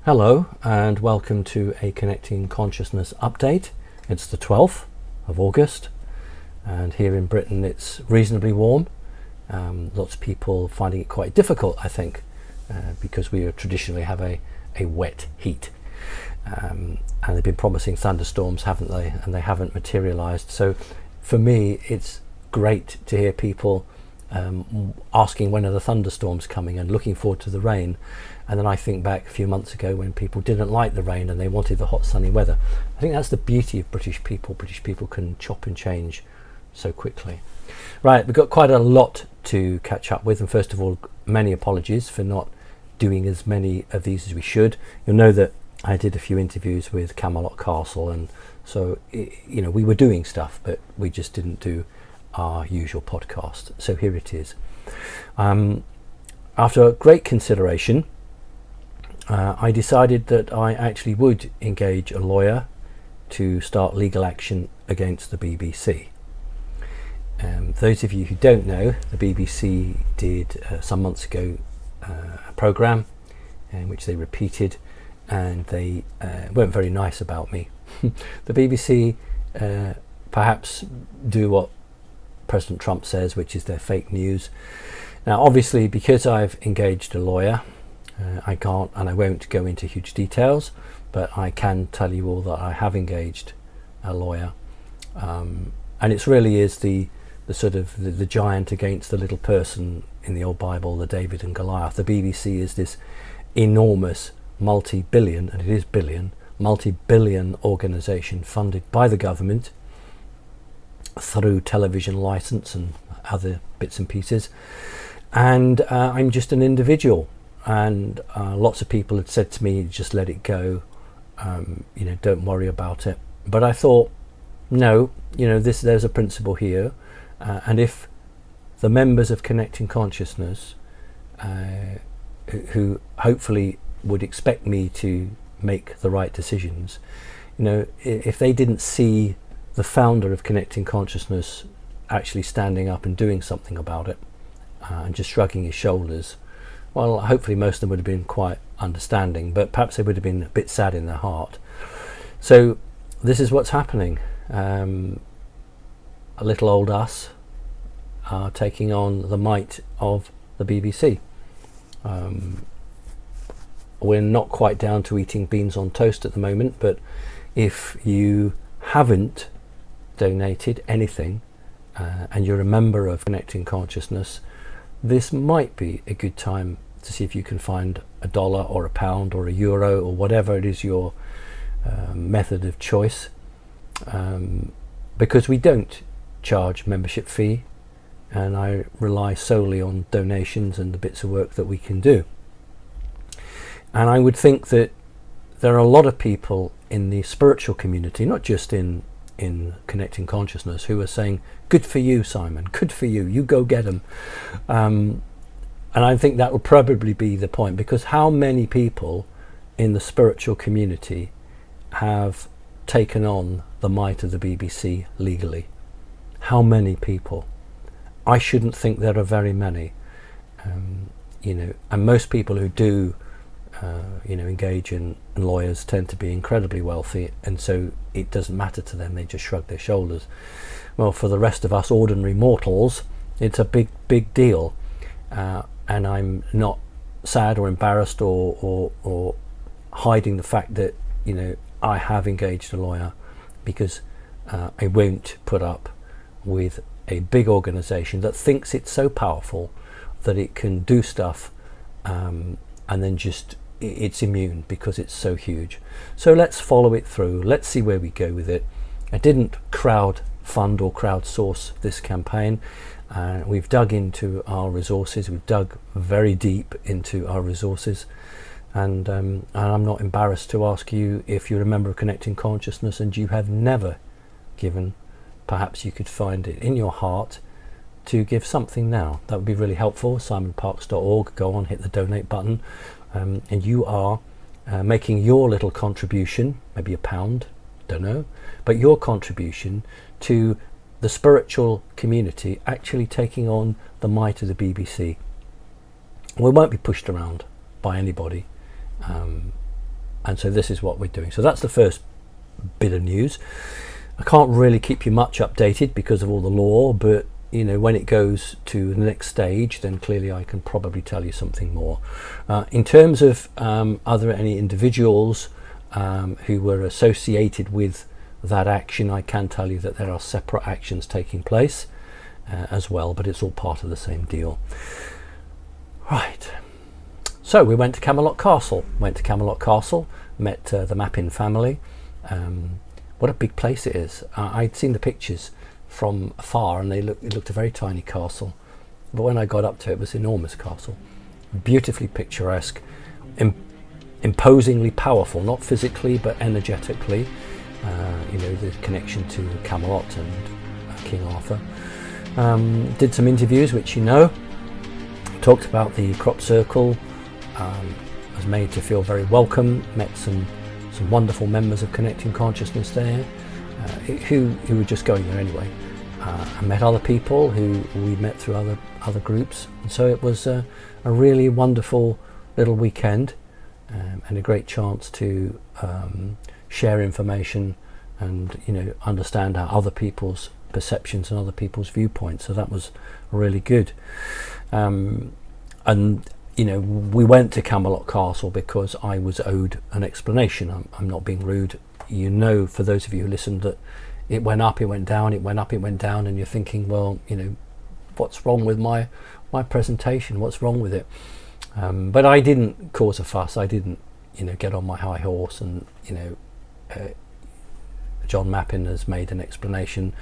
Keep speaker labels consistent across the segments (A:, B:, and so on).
A: Hello and welcome to a Connecting Consciousness update. It's the 12th of August and here in Britain it's reasonably warm. Lots of people finding it quite difficult, I think, because we traditionally have a wet heat. And they've been promising thunderstorms, haven't they? And they haven't materialised. So for me it's great to hear people asking when are the thunderstorms coming and looking forward to the rain. And then I think back a few months ago when people didn't like the rain and they wanted the hot sunny weather. I think that's the beauty of British people. British people can chop and change so quickly. Right, we've got quite a lot to catch up with, and first of all, many apologies for not doing as many of these as we should. You'll know that I did a few interviews with Camelot Castle, and so we were doing stuff, but we just didn't do our usual podcast. So here it is. After great consideration, I decided that I actually would engage a lawyer to start legal action against the BBC. Those of you who don't know, the BBC did some months ago a programme in which they repeated, and they weren't very nice about me. The BBC perhaps do what President Trump says, which is they're fake news. Now obviously, because I've engaged a lawyer, I can't and I won't go into huge details, but I can tell you all that I have engaged a lawyer, and it really is the sort of the giant against the little person in the old Bible, the David and Goliath. The BBC is this enormous multi-billion, and it is billion, multi-billion organisation funded by the government through television licence and other bits and pieces, and I'm just an individual. And lots of people had said to me, just let it go, don't worry about it. But I thought, no, there's a principle here, and if the members of Connecting Consciousness, who hopefully would expect me to make the right decisions, if they didn't see the founder of Connecting Consciousness actually standing up and doing something about it, and just shrugging his shoulders, well, hopefully most of them would have been quite understanding, but perhaps they would have been a bit sad in their heart. So this is what's happening. A little old us are taking on the might of the BBC. We're not quite down to eating beans on toast at the moment, but if you haven't donated anything and you're a member of Connecting Consciousness, this might be a good time to see if you can find $1 or £1 or €1 or whatever it is your method of choice, because we don't charge membership fee, and I rely solely on donations and the bits of work that we can do. And I would think that there are a lot of people in the spiritual community, not just in Connecting Consciousness, who are saying, good for you, Simon, good for you, you go get them. And I think that will probably be the point, because how many people in the spiritual community have taken on the might of the BBC legally? How many people? I shouldn't think there are very many, and most people who do engage in lawyers tend to be incredibly wealthy, and so it doesn't matter to them, they just shrug their shoulders. Well, for the rest of us ordinary mortals, it's a big deal, and I'm not sad or embarrassed or hiding the fact that I have engaged a lawyer, because I won't put up with a big organisation that thinks it's so powerful that it can do stuff and then just it's immune because it's so huge. So let's follow it through. Let's see where we go with it. I didn't crowd fund or crowdsource this campaign. We've dug into our resources. We've dug very deep into our resources, and I'm not embarrassed to ask you, if you're a member of Connecting Consciousness and you have never given, perhaps you could find it in your heart to give something now. That would be really helpful. simonparks.org, go on, hit the donate button, and you are making your little contribution, maybe £1, don't know, but your contribution to the spiritual community actually taking on the might of the BBC. We won't be pushed around by anybody. And so this is what we're doing. So that's the first bit of news. I can't really keep you much updated because of all the law, but when it goes to the next stage, then clearly I can probably tell you something more. In terms of are there any individuals who were associated with that action, I can tell you that there are separate actions taking place as well, but it's all part of the same deal. Right. So we went to Camelot Castle. Met the Mappin family. What a big place it is. I'd seen the pictures from afar and it looked a very tiny castle, but when I got up to it, it was an enormous castle, beautifully picturesque, imposingly powerful, not physically but energetically. The connection to Camelot and King Arthur. Did some interviews, which talked about the crop circle. Was made to feel very welcome. Met some wonderful members of Connecting Consciousness there, who were just going there anyway. I met other people who we met through other groups, and so it was a really wonderful little weekend, and a great chance to share information and understand how other people's perceptions and other people's viewpoints. So that was really good. We went to Camelot Castle because I was owed an explanation. I'm not being rude. For those of you who listened, that it went up, it went down, it went up, it went down, and you're thinking, well, what's wrong with my presentation? What's wrong with it? But I didn't cause a fuss. I didn't, get on my high horse and, John Mappin has made an explanation.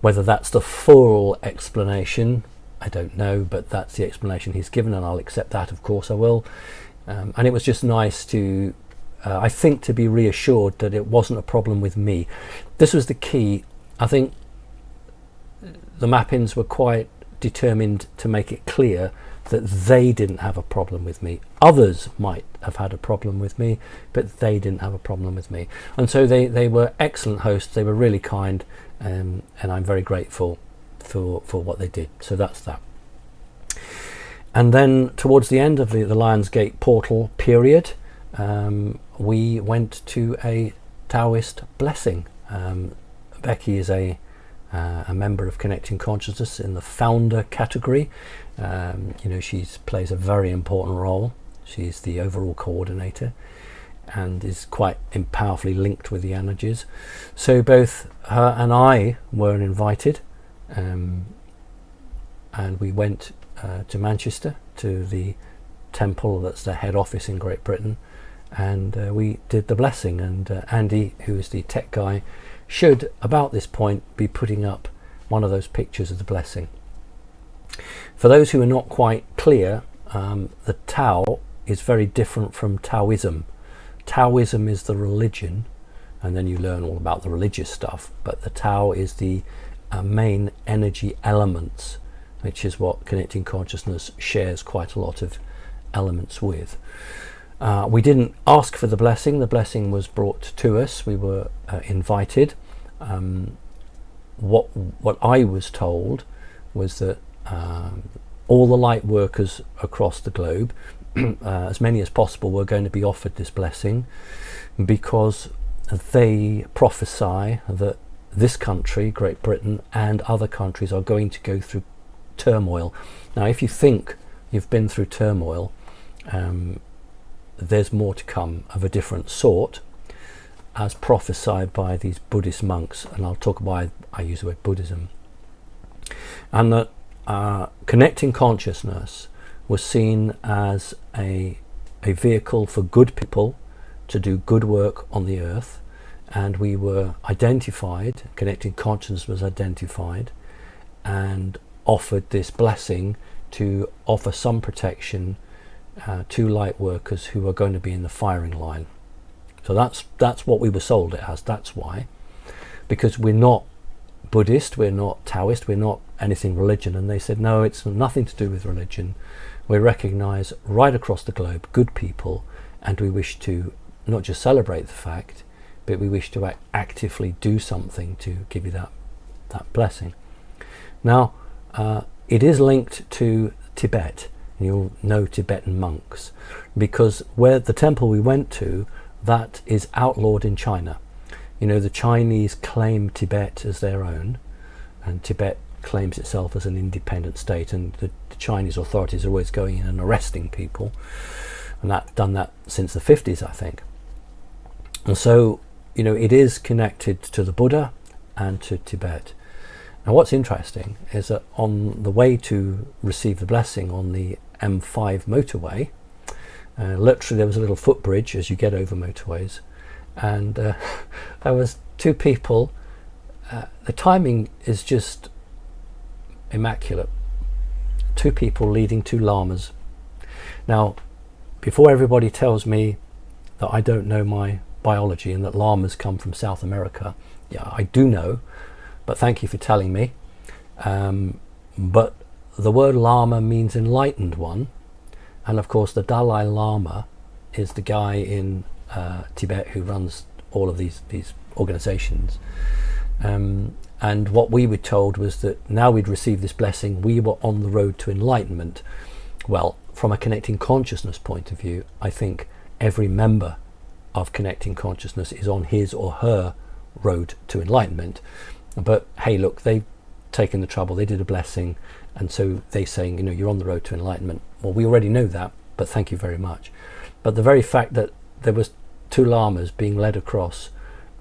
A: Whether that's the full explanation, I don't know, but that's the explanation he's given, and I'll accept that, of course I will. And it was just nice to, I think, to be reassured that it wasn't a problem with me. This was the key. I think the Mappins were quite determined to make it clear that they didn't have a problem with me. Others might have had a problem with me, but they didn't have a problem with me. And so they were excellent hosts. They were really kind, and I'm very grateful for what they did. So that's that. And then towards the end of the Lions Gate portal period, we went to a Taoist blessing. Becky is a member of Connecting Consciousness in the founder category. She plays a very important role. She's the overall coordinator and is quite powerfully linked with the energies. So both her and I were invited, and we went to Manchester to the temple that's the head office in Great Britain, and we did the blessing. And Andy, who is the tech guy, should about this point be putting up one of those pictures of the blessing. For those who are not quite clear, the Tao is very different from Taoism. Taoism is the religion, and then you learn all about the religious stuff, but the Tao is the main energy elements, which is what Connecting Consciousness shares quite a lot of elements with. We didn't ask for the blessing was brought to us. We were invited. What I was told was that all the light workers across the globe, as many as possible, were going to be offered this blessing, because they prophesy that this country, Great Britain, and other countries are going to go through turmoil. Now, if you think you've been through turmoil, there's more to come of a different sort, as prophesied by these Buddhist monks, and I'll talk about, I use the word Buddhism, and that Connecting Consciousness was seen as a vehicle for good people to do good work on the earth, and we were identified, Connecting Consciousness was identified and offered this blessing to offer some protection to light workers who are going to be in the firing line. So that's what we were sold it as. That's why, because we're not Buddhist, we're not Taoist, we're not anything religion. And they said, no, it's nothing to do with religion. We recognize right across the globe good people, and we wish to not just celebrate the fact, but we wish to actively do something to give you that blessing. Now, it is linked to Tibet. You'll know Tibetan monks, because where the temple we went to, that is outlawed in China. You know, the Chinese claim Tibet as their own, and Tibet claims itself as an independent state, and the Chinese authorities are always going in and arresting people, and that done that since the 50s, I think. And so, you know, it is connected to the Buddha and to Tibet. Now what's interesting is that on the way to receive the blessing on the M5 motorway, literally there was a little footbridge as you get over motorways, and there was two people. The timing is just immaculate. Two people leading two lamas. Now, before everybody tells me that I don't know my biology and that lamas come from South America, yeah, I do know, but thank you for telling me. But the word lama means enlightened one, and of course the Dalai Lama is the guy in Tibet who runs all of these organizations. And what we were told was that now we'd received this blessing, we were on the road to enlightenment. Well, from a Connecting Consciousness point of view, I think every member of Connecting Consciousness is on his or her road to enlightenment. But hey, look, they've taken the trouble, they did a blessing, and so they're saying, you know, you're on the road to enlightenment. Well, we already know that, but thank you very much. But the very fact that there was two lamas being led across,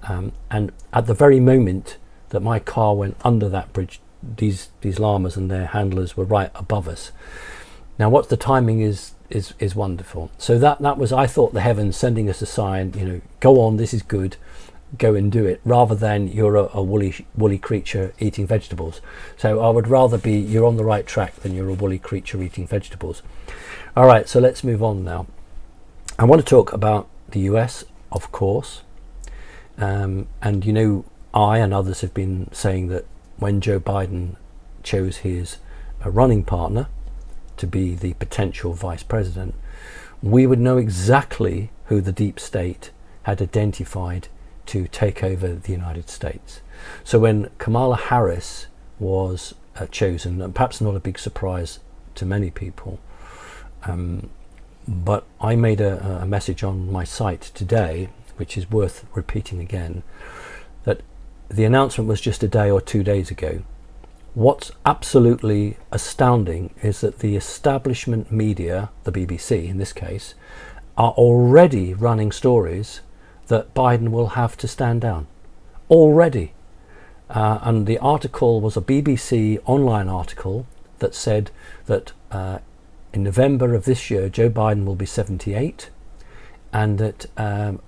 A: and at the very moment that my car went under that bridge, these lamas and their handlers were right above us. Now what the timing is wonderful. So that was, I thought, the heavens sending us a sign, you know, go on, this is good, go and do it, rather than you're a woolly creature eating vegetables. So I would rather be you're on the right track than you're a woolly creature eating vegetables. All right, so let's move on now. I want to talk about the US, of course, and you know, I and others have been saying that when Joe Biden chose his running partner to be the potential vice president, we would know exactly who the deep state had identified to take over the United States. So when Kamala Harris was chosen, and perhaps not a big surprise to many people, but I made a message on my site today, which is worth repeating again, that the announcement was just a day or 2 days ago. What's absolutely astounding is that the establishment media, the BBC in this case, are already running stories that Biden will have to stand down. Already. And the article was a BBC online article that said that in November of this year, Joe Biden will be 78, and that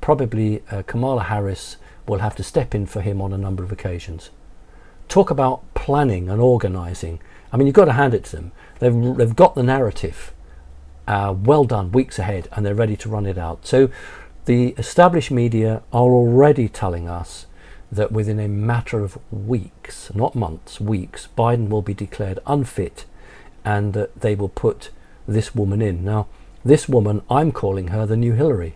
A: probably Kamala Harris will have to step in for him on a number of occasions. Talk about planning and organising. I mean, you've got to hand it to them. They've got the narrative well done, weeks ahead, and they're ready to run it out. So the established media are already telling us that within a matter of weeks, not months, weeks, Biden will be declared unfit, and that they will put this woman in. Now, this woman, I'm calling her the new Hillary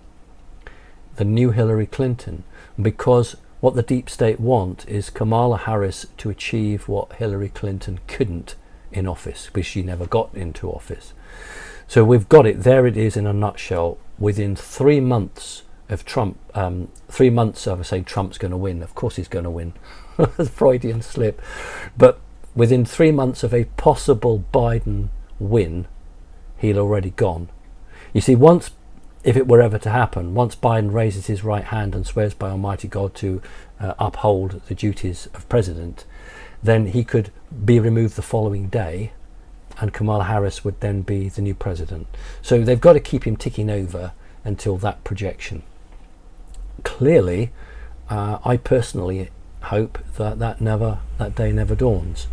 A: Clinton, because what the deep state want is Kamala Harris to achieve what Hillary Clinton couldn't in office, because she never got into office. So we've got it, there it is in a nutshell. Within 3 months of Trump, 3 months of saying Trump's going to win, of course he's going to win, Freudian slip, but within 3 months of a possible Biden win, he'll already gone. You see, once, if it were ever to happen, once Biden raises his right hand and swears by Almighty God to uphold the duties of president, then he could be removed the following day, and Kamala Harris would then be the new president. So they've got to keep him ticking over until that projection. Clearly, I personally hope that that day never dawns.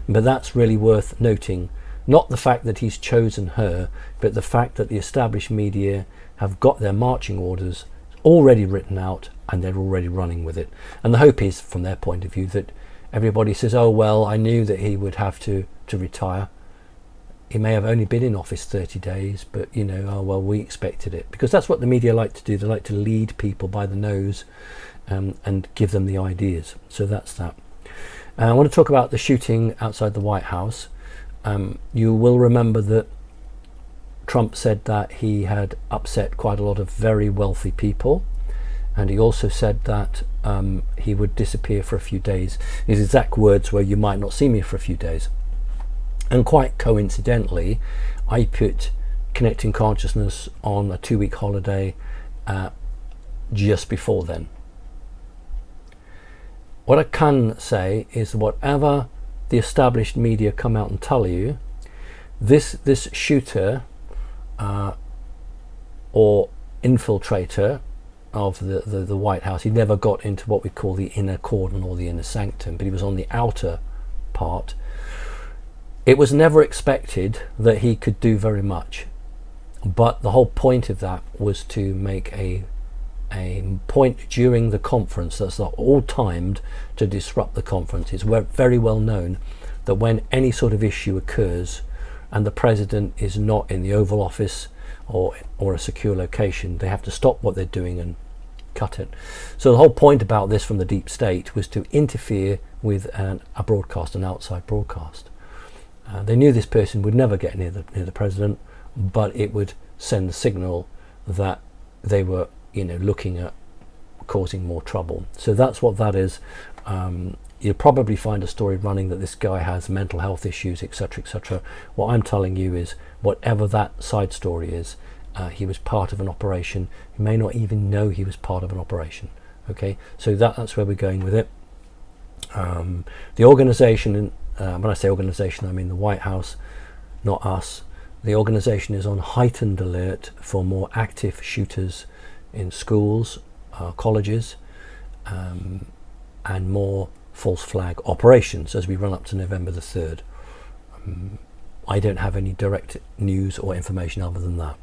A: But that's really worth noting. Not the fact that he's chosen her, but the fact that the established media have got their marching orders already written out and they're already running with it. And the hope is, from their point of view, that everybody says, oh well, I knew that he would have to retire. He may have only been in office 30 days, but you know, oh well, we expected it. Because that's what the media like to do. They like to lead people by the nose and give them the ideas. So that's that. I want to talk about the shooting outside the White House. You will remember that Trump said that he had upset quite a lot of very wealthy people, and he also said that he would disappear for a few days. His exact words were, "You might not see me for a few days." And quite coincidentally, I put Connecting Consciousness on a 2-week holiday just before then. What I can say is, whatever the established media come out and tell you, this shooter or infiltrator of the White House, he never got into what we call the inner cordon or the inner sanctum, but he was on the outer part. It was never expected that he could do very much, but the whole point of that was to make a point during the conference that's all timed to disrupt the conference. It's very well known that when any sort of issue occurs and the president is not in the Oval Office or a secure location, they have to stop what they're doing and cut it. So the whole point about this from the deep state was to interfere with a broadcast, an outside broadcast. They knew this person would never get near the president, but it would send the signal that they were, looking at causing more trouble. So that's what that is. You'll probably find a story running that this guy has mental health issues, etc., etc. What I'm telling you is, whatever that side story is, he was part of an operation. You may not even know he was part of an operation. Okay, so that's where we're going with it. The organization, when I say organization, I mean the White House, not us. The organization is on heightened alert for more active shooters in schools, colleges, and more false flag operations as we run up to November the 3rd. I don't have any direct news or information other than that.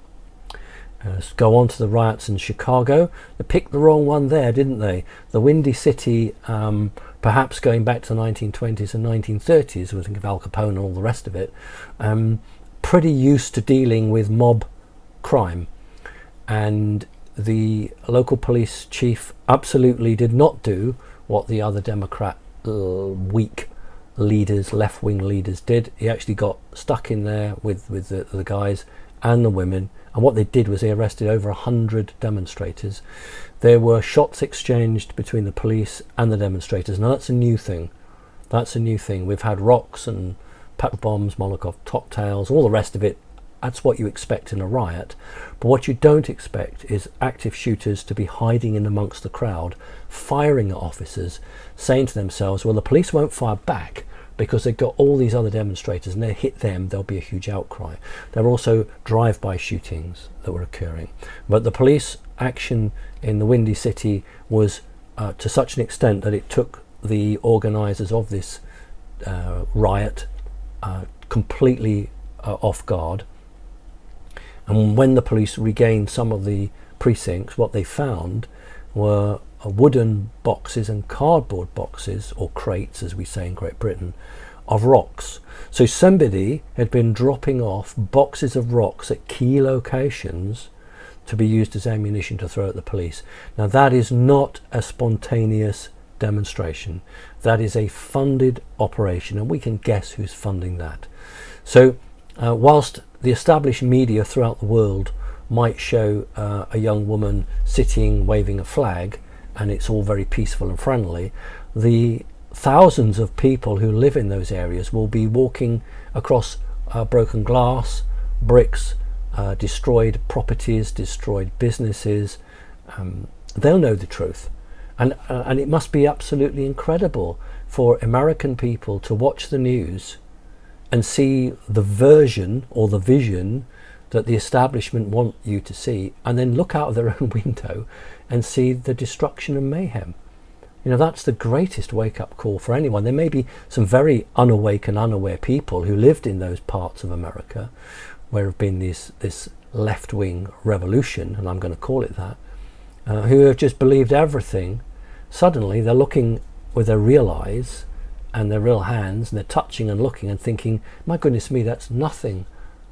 A: Let's go on to the riots in Chicago. They picked the wrong one there, didn't they? The Windy City, perhaps going back to the 1920s and 1930s, we think of Al Capone and all the rest of it, pretty used to dealing with mob crime. And the local police chief absolutely did not do what the other Democrat weak leaders, left-wing leaders did. He actually got stuck in there with the guys and the women, and what they did was they arrested over 100 demonstrators. There were shots exchanged between the police and the demonstrators. Now that's a new thing. That's a new thing. We've had rocks and pepper bombs, Molotov cocktails, all the rest of it. That's what you expect in a riot. But what you don't expect is active shooters to be hiding in amongst the crowd, firing at officers, saying to themselves, well, the police won't fire back because they've got all these other demonstrators, and they hit them, there'll be a huge outcry. There were also drive-by shootings that were occurring. But the police action in the Windy City was to such an extent that it took the organisers of this riot completely off guard. And when the police regained some of the precincts, what they found were wooden boxes and cardboard boxes, or crates as we say in Great Britain, of rocks. So somebody had been dropping off boxes of rocks at key locations to be used as ammunition to throw at the police. Now that is not a spontaneous demonstration. That is a funded operation, and we can guess who's funding that. So whilst the established media throughout the world might show a young woman sitting waving a flag and it's all very peaceful and friendly, the thousands of people who live in those areas will be walking across broken glass, bricks, destroyed properties, destroyed businesses. They'll know the truth, and it must be absolutely incredible for American people to watch the news and see the version or the vision that the establishment want you to see, and then look out of their own window and see the destruction and mayhem. That's the greatest wake-up call for anyone. There may be some very unawake and unaware people who lived in those parts of America where have been this left-wing revolution, and I'm going to call it that, who have just believed everything. Suddenly they're looking with their real eyes and their real hands, and they're touching and looking and thinking, my goodness me, that's nothing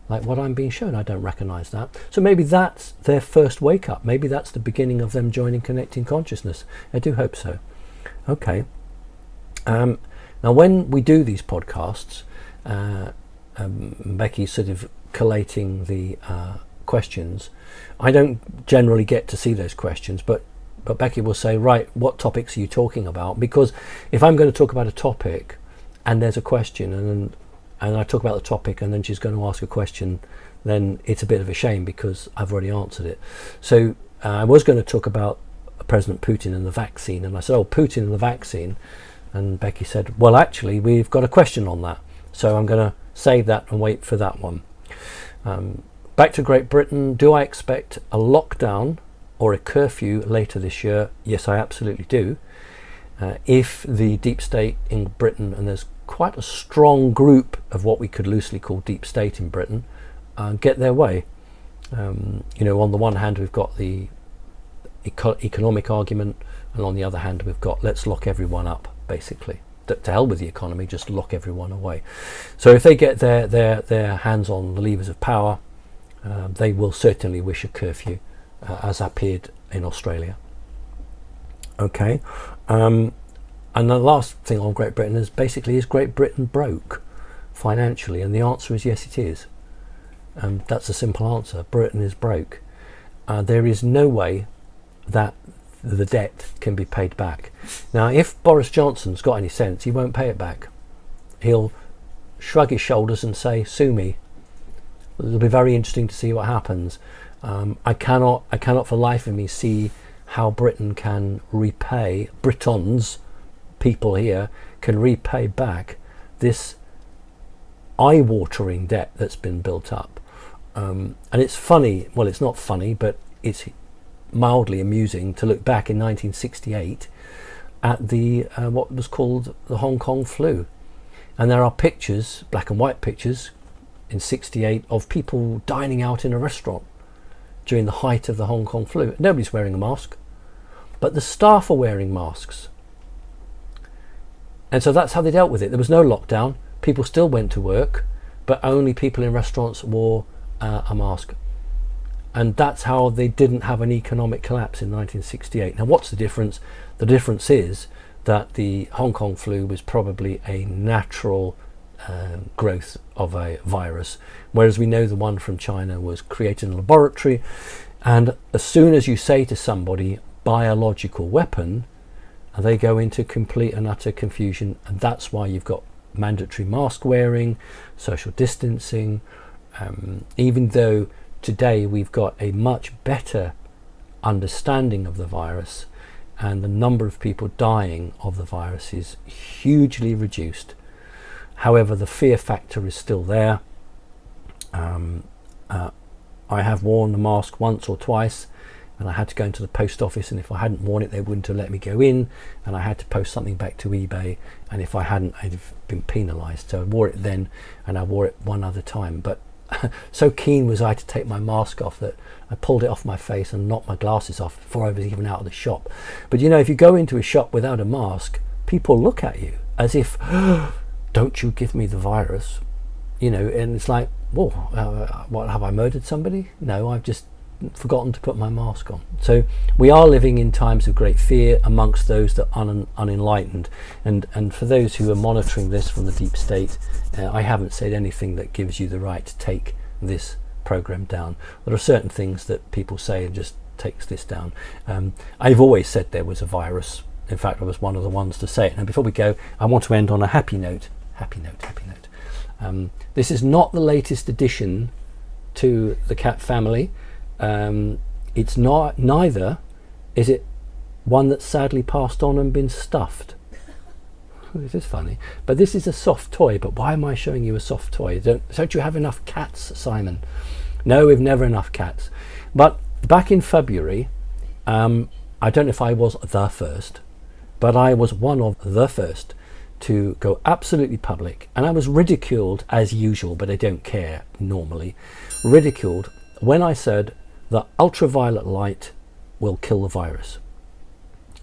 A: like what I'm being shown. I don't recognize that. So maybe that's their first wake up. Maybe that's the beginning of them joining Connecting Consciousness. I do hope so. Okay. Now when we do these podcasts, Becky's sort of collating the questions. I don't generally get to see those questions, but but Becky will say, right, what topics are you talking about? Because if I'm going to talk about a topic and there's a question and I talk about the topic and then she's going to ask a question, then it's a bit of a shame because I've already answered it. So I was going to talk about President Putin and the vaccine, and I said, oh, Putin and the vaccine, and Becky said, well, actually, we've got a question on that, so I'm going to save that and wait for that one. Back to Great Britain, do I expect a lockdown or a curfew later this year? Yes, I absolutely do. If the deep state in Britain, and there's quite a strong group of what we could loosely call deep state in Britain, get their way. On the one hand, we've got the economic argument, and on the other hand, we've got let's lock everyone up, basically. To hell with the economy, just lock everyone away. So if they get their hands on the levers of power, they will certainly wish a curfew, as appeared in Australia. Okay, and the last thing on Great Britain is basically, is Great Britain broke financially? And the answer is yes, it is. That's a simple answer. Britain is broke. There is no way that the debt can be paid back. Now, if Boris Johnson's got any sense, he won't pay it back. He'll shrug his shoulders and say, sue me. It'll be very interesting to see what happens. I cannot for life of me see how Britain can repay, Britons, people here, can repay back this eye-watering debt that's been built up. And it's funny, well, it's not funny, but it's mildly amusing to look back in 1968 at the what was called the Hong Kong flu. And there are pictures, black and white pictures, in 68 of people dining out in a restaurant during the height of the Hong Kong flu. Nobody's wearing a mask, but the staff are wearing masks. And so that's how they dealt with it. There was no lockdown. People still went to work, but only people in restaurants wore a mask. And that's how they didn't have an economic collapse in 1968. Now, what's the difference? The difference is that the Hong Kong flu was probably a natural growth of a virus, whereas we know the one from China was created in a laboratory. And as soon as you say to somebody biological weapon, they go into complete and utter confusion. And that's why you've got mandatory mask wearing, social distancing, even though today we've got a much better understanding of the virus, and the number of people dying of the virus is hugely reduced. However, the fear factor is still there. I have worn the mask once or twice, and I had to go into the post office, and if I hadn't worn it, they wouldn't have let me go in, and I had to post something back to eBay, and if I hadn't, I'd have been penalised. So I wore it then, and I wore it one other time. But so keen was I to take my mask off that I pulled it off my face and knocked my glasses off before I was even out of the shop. But if you go into a shop without a mask, people look at you as if, don't you give me the virus, and it's like, whoa, what, have I murdered somebody? No, I've just forgotten to put my mask on. So we are living in times of great fear amongst those that are unenlightened, and for those who are monitoring this from the deep state, I haven't said anything that gives you the right to take this program down. There are certain things that people say and just takes this down. I've always said there was a virus. In fact, I was one of the ones to say it. Now, before we go, I want to end on a happy note. This is not the latest addition to the cat family. It's not, neither is it one that's sadly passed on and been stuffed. This is funny, but this is a soft toy. But why am I showing you a soft toy? Don't you have enough cats, Simon? No, we've never enough cats. But back in February, I don't know if I was the first, but I was one of the first to go absolutely public, and I was ridiculed as usual, but I don't care normally, ridiculed when I said that ultraviolet light will kill the virus.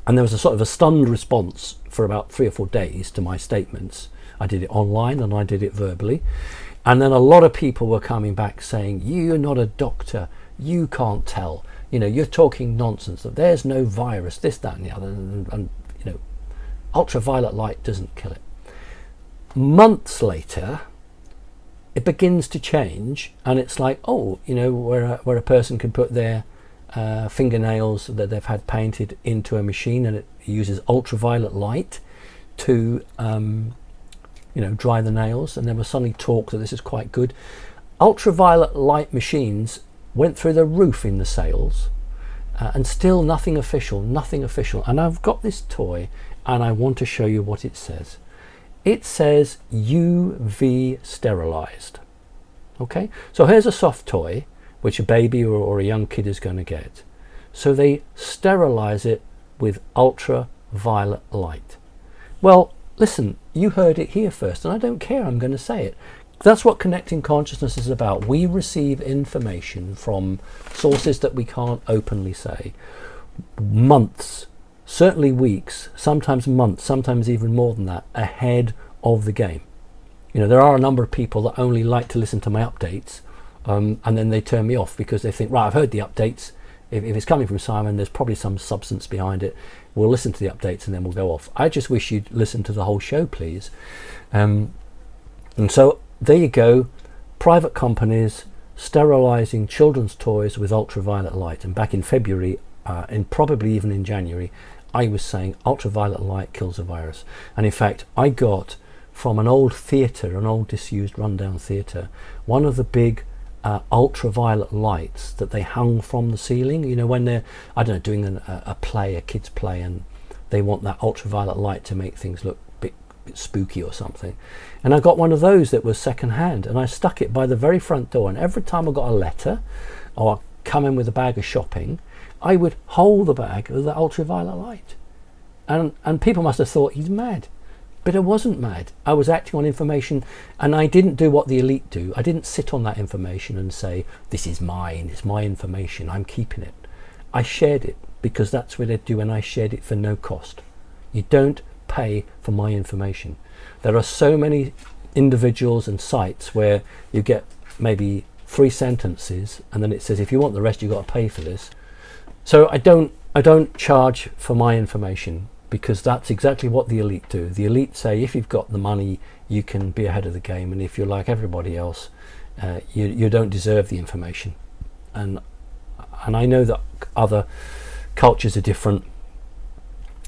A: And there was a sort of a stunned response for about 3 or 4 days to my statements. I did it online and I did it verbally. And then a lot of people were coming back saying, you're not a doctor, you can't tell, you're talking nonsense, that there's no virus, this, that and the other, and ultraviolet light doesn't kill it. Months later, it begins to change, and it's like, where a person can put their fingernails that they've had painted into a machine, and it uses ultraviolet light to dry the nails. And there was suddenly talk that this is quite good. Ultraviolet light machines went through the roof in the sales, and still nothing official. And I've got this toy and I want to show you what it says. It says UV sterilized. Okay, so here's a soft toy which a baby or a young kid is going to get. So they sterilize it with ultraviolet light. Well, listen, you heard it here first, and I don't care, I'm going to say it. That's what Connecting Consciousness is about. We receive information from sources that we can't openly say. Months, certainly weeks, sometimes months, sometimes even more than that, ahead of the game. There are a number of people that only like to listen to my updates, and then they turn me off because they think, right, I've heard the updates. If it's coming from Simon, there's probably some substance behind it. We'll listen to the updates and then we'll go off. I just wish you'd listen to the whole show, please. And so there you go, private companies sterilizing children's toys with ultraviolet light. And back in February, and probably even in January, I was saying ultraviolet light kills a virus. And in fact, I got from an old theatre, an old disused rundown theatre, one of the big ultraviolet lights that they hung from the ceiling. When they're, I don't know, doing a play, a kid's play, and they want that ultraviolet light to make things look a bit spooky or something. And I got one of those that was second hand, and I stuck it by the very front door. And every time I got a letter or I come in with a bag of shopping, I would hold the bag with the ultraviolet light. And people must have thought he's mad. But I wasn't mad. I was acting on information, and I didn't do what the elite do. I didn't sit on that information and say, this is mine, it's my information, I'm keeping it. I shared it because that's what they do, and I shared it for no cost. You don't pay for my information. There are so many individuals and sites where you get maybe 3 sentences and then it says, if you want the rest, you've got to pay for this. So I don't charge for my information, because that's exactly what the elite do. The elite say, if you've got the money, you can be ahead of the game, and if you're like everybody else, you don't deserve the information. And I know that other cultures are different,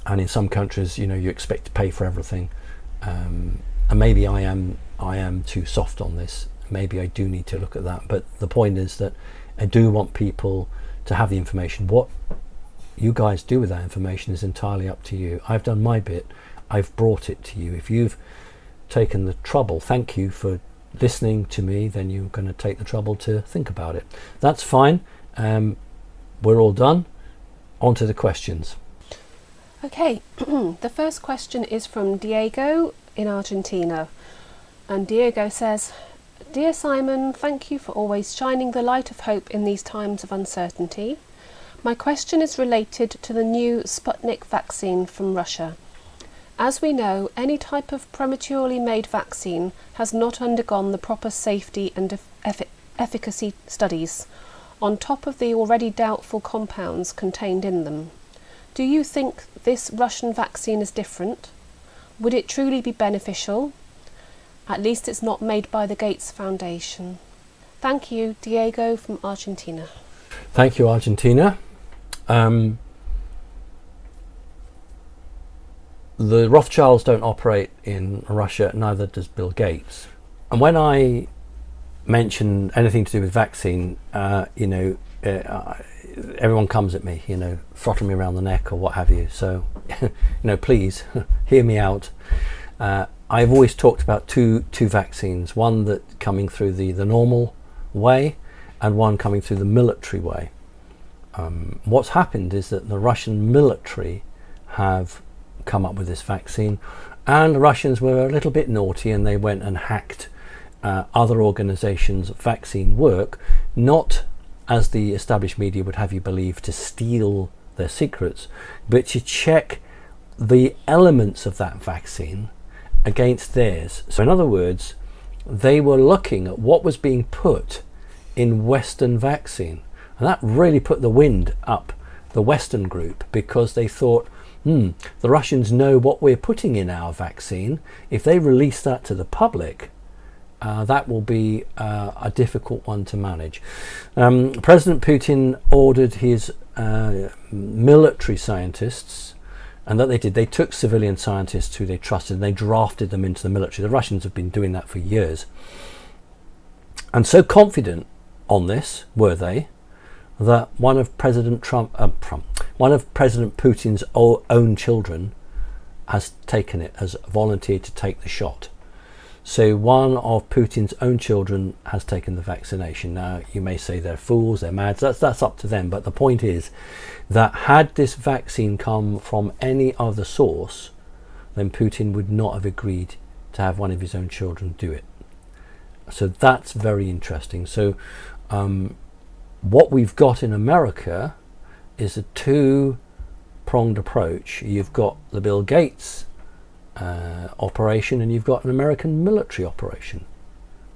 A: and in some countries, you expect to pay for everything. And maybe I am too soft on this. Maybe I do need to look at that. But the point is that I do want people to have the information. What you guys do with that information is entirely up to you. I've done my bit. I've brought it to you. If you've taken the trouble, thank you for listening to me, then you're going to take the trouble to think about it. That's fine. We're all done. On to the questions.
B: Okay, the first question is from Diego in Argentina. And Diego says, Dear Simon, thank you for always shining the light of hope in these times of uncertainty. My question is related to the new Sputnik vaccine from Russia. As we know, any type of prematurely made vaccine has not undergone the proper safety and efficacy studies, on top of the already doubtful compounds contained in them. Do you think this Russian vaccine is different? Would it truly be beneficial? At least it's not made by the Gates Foundation. Thank you, Diego from Argentina.
A: Thank you, Argentina. The Rothschilds don't operate in Russia, neither does Bill Gates. And when I mention anything to do with vaccine, everyone comes at me, throttling me around the neck or what have you. So, please hear me out. I've always talked about two vaccines, one that coming through the normal way and one coming through the military way. What's happened is that the Russian military have come up with this vaccine, and the Russians were a little bit naughty and they went and hacked other organizations' vaccine work, not as the established media would have you believe to steal their secrets, but to check the elements of that vaccine against theirs. So in other words, they were looking at what was being put in Western vaccine, and that really put the wind up the Western group, because they thought, the Russians know what we're putting in our vaccine. If they release that to the public, that will be a difficult one to manage. President Putin ordered his military scientists, and that they did. They took civilian scientists who they trusted and they drafted them into the military. The Russians have been doing that for years. And so confident on this were they that one of President Putin's own children has taken it, has volunteered to take the shot. So one of Putin's own children has taken the vaccination. Now, you may say they're fools, they're mad. That's up to them. But the point is that had this vaccine come from any other source, then Putin would not have agreed to have one of his own children do it. So that's very interesting. So what we've got in America is a two-pronged approach. You've got the Bill Gates operation, and you've got an American military operation,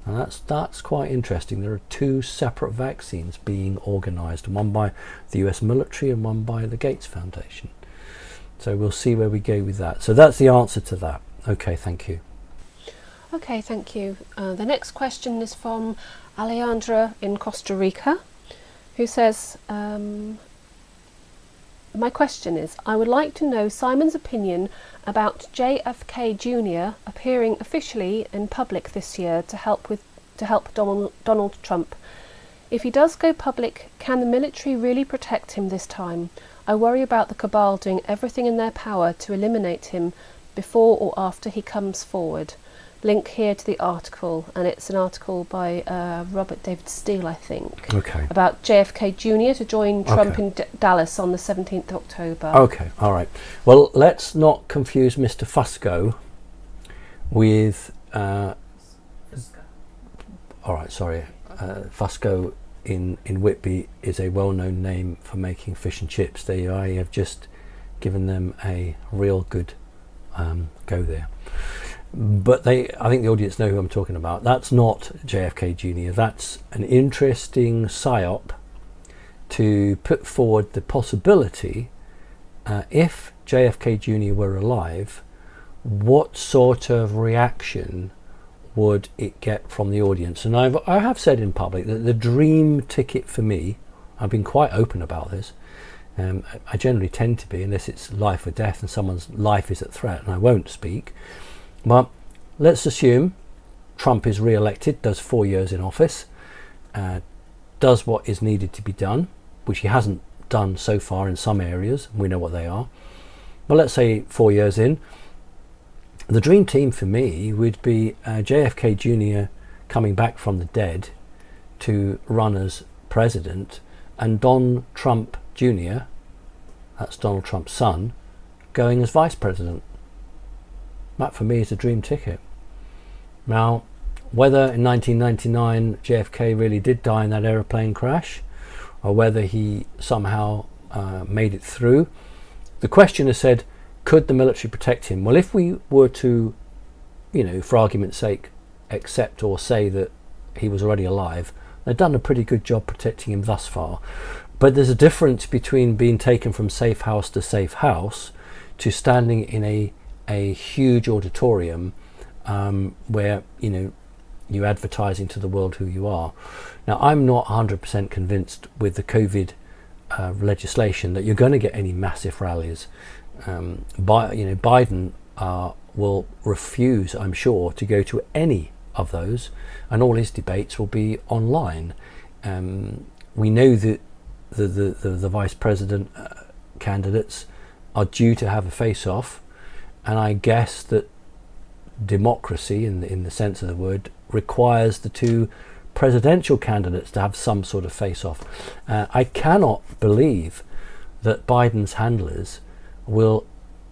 A: and that's quite interesting. There are two separate vaccines being organised, one by the US military and one by the Gates Foundation. So we'll see where we go with that. So that's the answer to that. Okay, thank you.
B: Okay, thank you. The next question is from Alejandra in Costa Rica, who says, my question is, I would like to know Simon's opinion about JFK Jr. appearing officially in public this year to help Donald Trump. If he does go public, can the military really protect him this time? I worry about the cabal doing everything in their power to eliminate him before or after he comes forward. Link here to the article, and it's an article by Robert David Steele, I think, about JFK Jr. to join Trump in Dallas on the 17th of October.
A: Okay, all right. Well, let's not confuse Mr. Fusco with... all right, sorry. Fusco in Whitby is a well-known name for making fish and chips. I have just given them a real good go there. But I think the audience know who I'm talking about. That's not JFK Jr. That's an interesting psyop to put forward the possibility, if JFK Jr. were alive, what sort of reaction would it get from the audience? And I have said in public that the dream ticket for me, I've been quite open about this, I generally tend to be, unless it's life or death and someone's life is at threat, and I won't speak. But let's assume Trump is re-elected, does 4 years in office, does what is needed to be done, which he hasn't done so far in some areas. We know what they are. But let's say 4 years in, the dream team for me would be JFK Jr. coming back from the dead to run as president, and Don Trump Jr., that's Donald Trump's son, going as vice president. That for me is a dream ticket. Now, whether in 1999 JFK really did die in that aeroplane crash, or whether he somehow made it through, the questioner said, could the military protect him? Well, if we were to, for argument's sake, accept or say that he was already alive, they've done a pretty good job protecting him thus far. But there's a difference between being taken from safe house to safe house to standing in a huge auditorium where you're advertising to the world who you are. Now, I'm not 100% convinced with the COVID legislation that you're going to get any massive rallies. Biden will refuse, I'm sure, to go to any of those, and all his debates will be online. We know that the vice president candidates are due to have a face-off. And I guess that democracy, in the sense of the word, requires the two presidential candidates to have some sort of face-off. I cannot believe that Biden's handlers will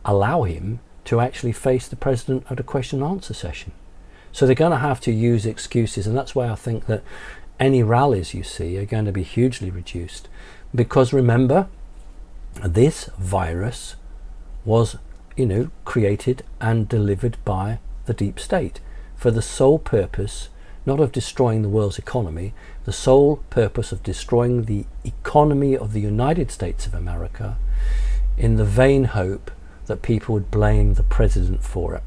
A: allow him to actually face the president at a question and answer session. So they're going to have to use excuses, and that's why I think that any rallies you see are going to be hugely reduced. Because remember, this virus was created and delivered by the deep state for the sole purpose, not of destroying the world's economy, the sole purpose of destroying the economy of the United States of America, in the vain hope that people would blame the president for it.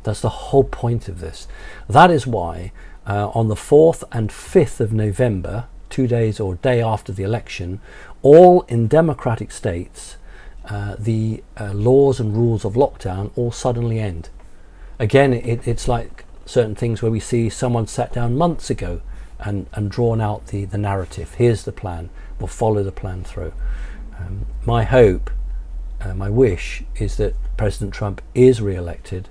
A: That's the whole point of this. That is why on the 4th and 5th of November, 2 days or day after the election, all in democratic states, the laws and rules of lockdown all suddenly end. Again, it's like certain things where we see someone sat down months ago and drawn out the narrative. Here's the plan. We'll follow the plan through. My hope, my wish is that President Trump is re-elected,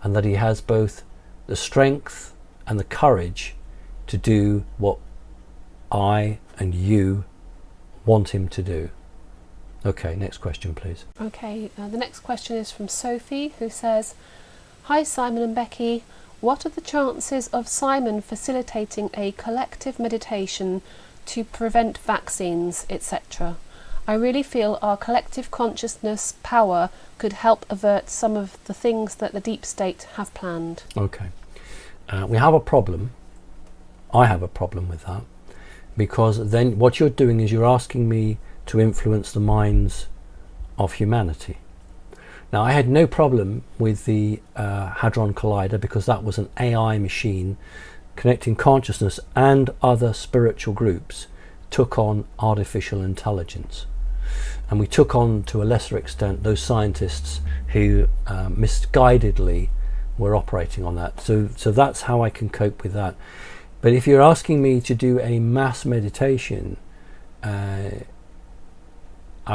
A: and that he has both the strength and the courage to do what I and you want him to do. Okay, next question, please.
B: Okay, the next question is from Sophie, who says, "Hi Simon and Becky, what are the chances of Simon facilitating a collective meditation to prevent vaccines, etc.? I really feel our collective consciousness power could help avert some of the things that the deep state have planned."
A: Okay, we have a problem. I have a problem with that, because then what you're doing is you're asking me to influence the minds of humanity. Now, I had no problem with the Hadron Collider, because that was an AI machine connecting consciousness, and other spiritual groups took on artificial intelligence. And we took on, to a lesser extent, those scientists who misguidedly were operating on that. So that's how I can cope with that. But if you're asking me to do a mass meditation, I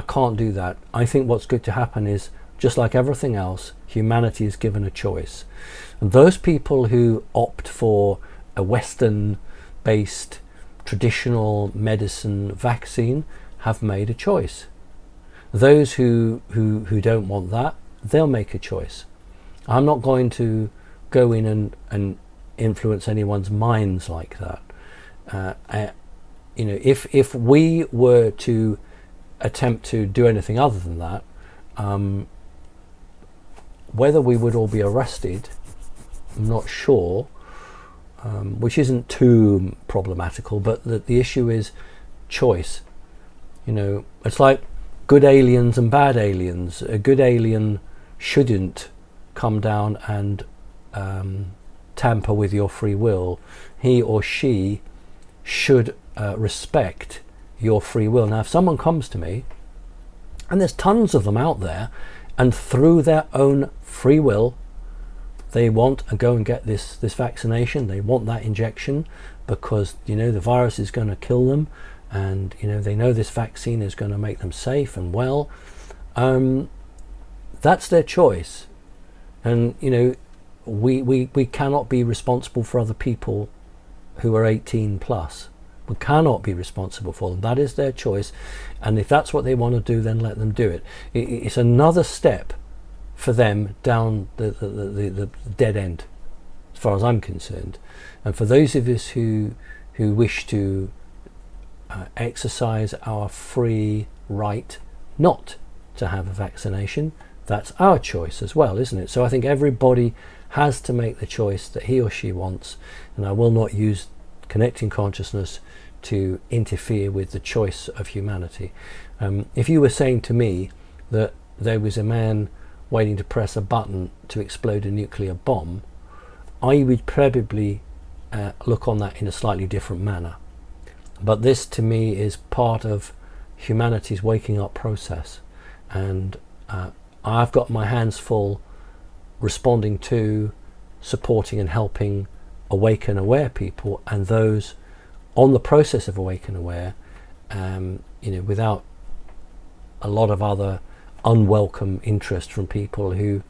A: can't do that. I think what's going to happen is, just like everything else, humanity is given a choice. And those people who opt for a Western-based traditional medicine vaccine have made a choice. Those who don't want that, they'll make a choice. I'm not going to go in and influence anyone's minds like that. If we were to attempt to do anything other than that, whether we would all be arrested, I'm not sure, which isn't too problematical, but the issue is choice. It's like good aliens and bad aliens. A good alien shouldn't come down and tamper with your free will. He or she should respect your free will. Now, if someone comes to me, and there's tons of them out there, and through their own free will they want to go and get this vaccination, they want that injection because the virus is going to kill them, and they know this vaccine is going to make them safe and well, that's their choice. And we cannot be responsible for other people who are 18 plus. We cannot be responsible for them. That is their choice, and if that's what they want to do, then let them do it. It's another step for them down the dead end, as far as I'm concerned. And for those of us who wish to exercise our free right not to have a vaccination, that's our choice as well, isn't it? So I think everybody has to make the choice that he or she wants, and I will not use connecting consciousness to interfere with the choice of humanity. If you were saying to me that there was a man waiting to press a button to explode a nuclear bomb, I would probably look on that in a slightly different manner. But this to me is part of humanity's waking up process, and I've got my hands full responding to, supporting and helping awaken aware people, and those on the process of awaken aware, without a lot of other unwelcome interest from people who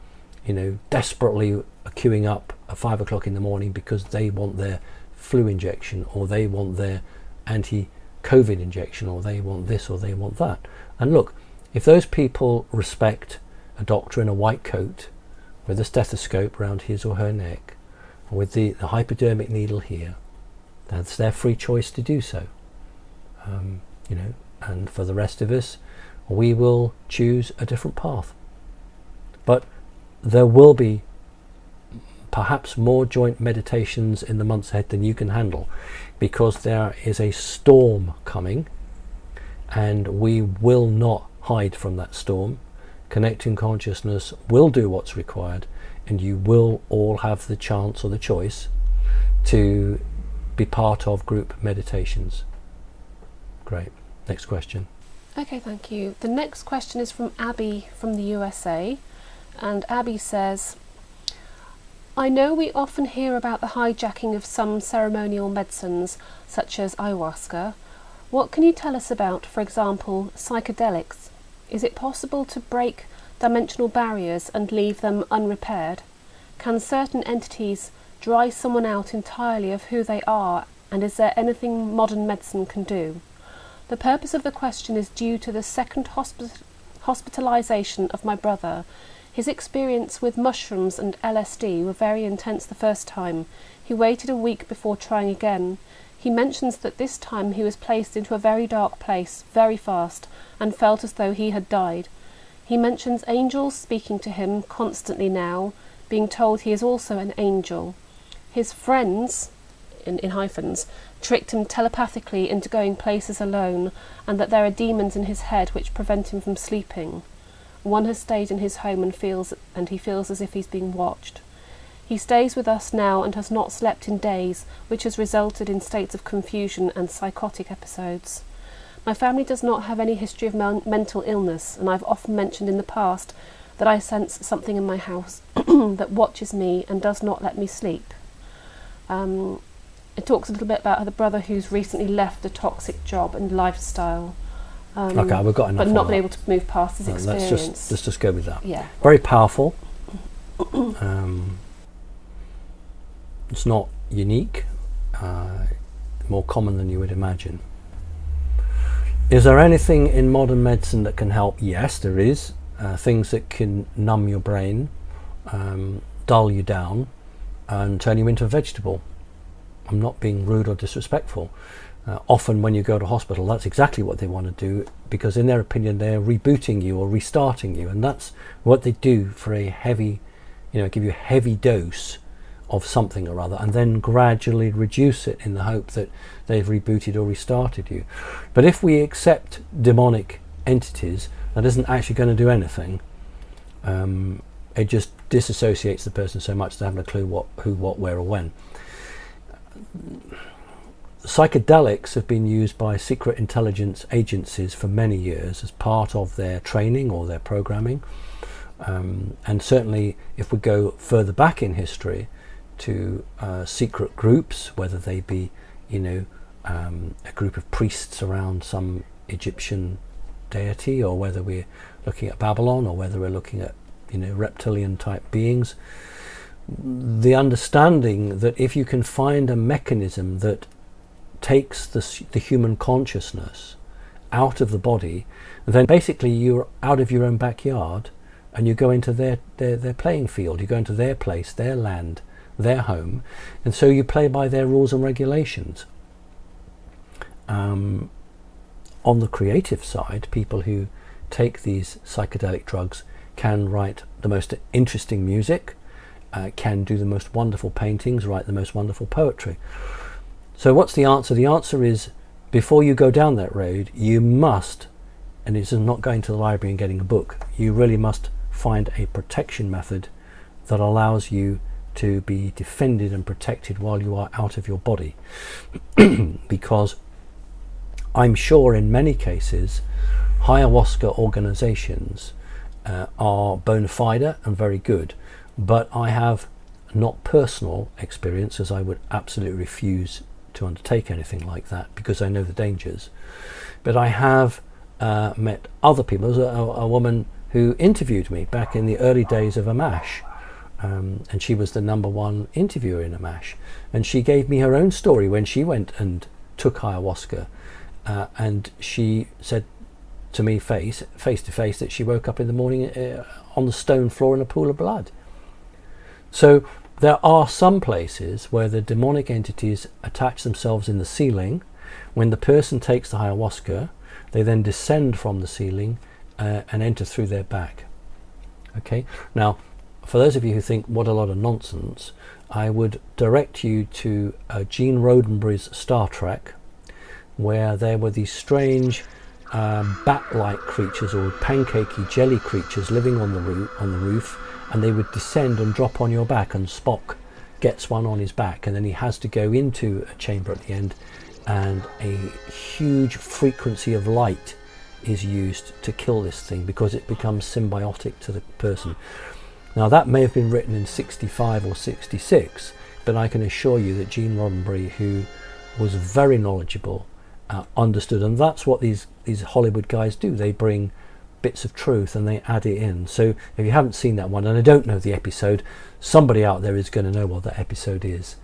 A: desperately are queuing up at 5 o'clock in the morning because they want their flu injection, or they want their anti-COVID injection, or they want this or they want that. And look, if those people respect a doctor in a white coat with a stethoscope around his or her neck, or with the hypodermic needle here, that's their free choice to do so. And for the rest of us, we will choose a different path. But there will be perhaps more joint meditations in the months ahead than you can handle, because there is a storm coming, and we will not hide from that storm. connecting consciousness will do what's required, and you will all have the chance or the choice to be part of group meditations. Great. Next question.
B: Okay, thank you. The next question is from Abby from the USA, and Abby says, I know we often hear about the hijacking of some ceremonial medicines, such as ayahuasca. What can you tell us about, for example, psychedelics? Is it possible to break dimensional barriers and leave them unrepaired? Can certain entities dry someone out entirely of who they are, and is there anything modern medicine can do? The purpose of the question is due to the second hospitalisation of my brother. His experience with mushrooms and LSD were very intense the first time. He waited a week before trying again. He mentions that this time he was placed into a very dark place, very fast, and felt as though he had died. He mentions angels speaking to him constantly now, being told he is also an angel. His friends, in hyphens, tricked him telepathically into going places alone, and that there are demons in his head which prevent him from sleeping. One has stayed in his home and he feels as if he's being watched. He stays with us now and has not slept in days, which has resulted in states of confusion and psychotic episodes. My family does not have any history of mental illness, and I've often mentioned in the past that I sense something in my house that watches me and does not let me sleep. It talks a little bit about the brother who's recently left a toxic job and lifestyle.
A: Okay, we've got enough.
B: But not been able to move past his experience.
A: Let's just go with that.
B: Yeah.
A: Very powerful. It's not unique. More common than you would imagine. Is there anything in modern medicine that can help? Yes, there is. Things that can numb your brain, dull you down, and turn you into a vegetable. I'm not being rude or disrespectful. Often when you go to hospital, that's exactly what they want to do, because in their opinion they're rebooting you or restarting you, and that's what they do for a heavy, give you a heavy dose of something or other, and then gradually reduce it in the hope that they've rebooted or restarted you. But if we accept demonic entities, that isn't actually going to do anything. It just disassociates the person so much they haven't a clue who, what, where or when. Psychedelics have been used by secret intelligence agencies for many years as part of their training or their programming, and certainly if we go further back in history to secret groups, whether they be a group of priests around some Egyptian deity, or whether we're looking at Babylon, or whether we're looking at reptilian type beings, the understanding that if you can find a mechanism that takes the human consciousness out of the body, then basically you're out of your own backyard and you go into their playing field, you go into their place, their land, their home, and so you play by their rules and regulations. On the creative side, people who take these psychedelic drugs can write the most interesting music, can do the most wonderful paintings, write the most wonderful poetry. So what's the answer? The answer is, before you go down that road, you must, and it's not going to the library and getting a book, you really must find a protection method that allows you to be defended and protected while you are out of your body. Because I'm sure in many cases ayahuasca organizations are bona fide and very good, but I have not personal experience, as I would absolutely refuse to undertake anything like that because I know the dangers. But I have met other people. There's a woman who interviewed me back in the early days of Amash, and she was the #1 interviewer in Amash, and she gave me her own story when she went and took ayahuasca, and she said to me face to face that she woke up in the morning on the stone floor in a pool of blood. So there are some places where the demonic entities attach themselves in the ceiling. When the person takes the ayahuasca, they then descend from the ceiling and enter through their back. Okay, now for those of you who think what a lot of nonsense, I would direct you to Gene Roddenberry's Star Trek, where there were these strange bat-like creatures or pancakey jelly creatures living on the roof, and they would descend and drop on your back, and Spock gets one on his back, and then he has to go into a chamber at the end, and a huge frequency of light is used to kill this thing because it becomes symbiotic to the person. Now that may have been written in 65 or 66, but I can assure you that Gene Roddenberry, who was very knowledgeable, understood, and that's what these Hollywood guys do. They bring bits of truth and they add it in. So if you haven't seen that one, and I don't know the episode, somebody out there is going to know what that episode is.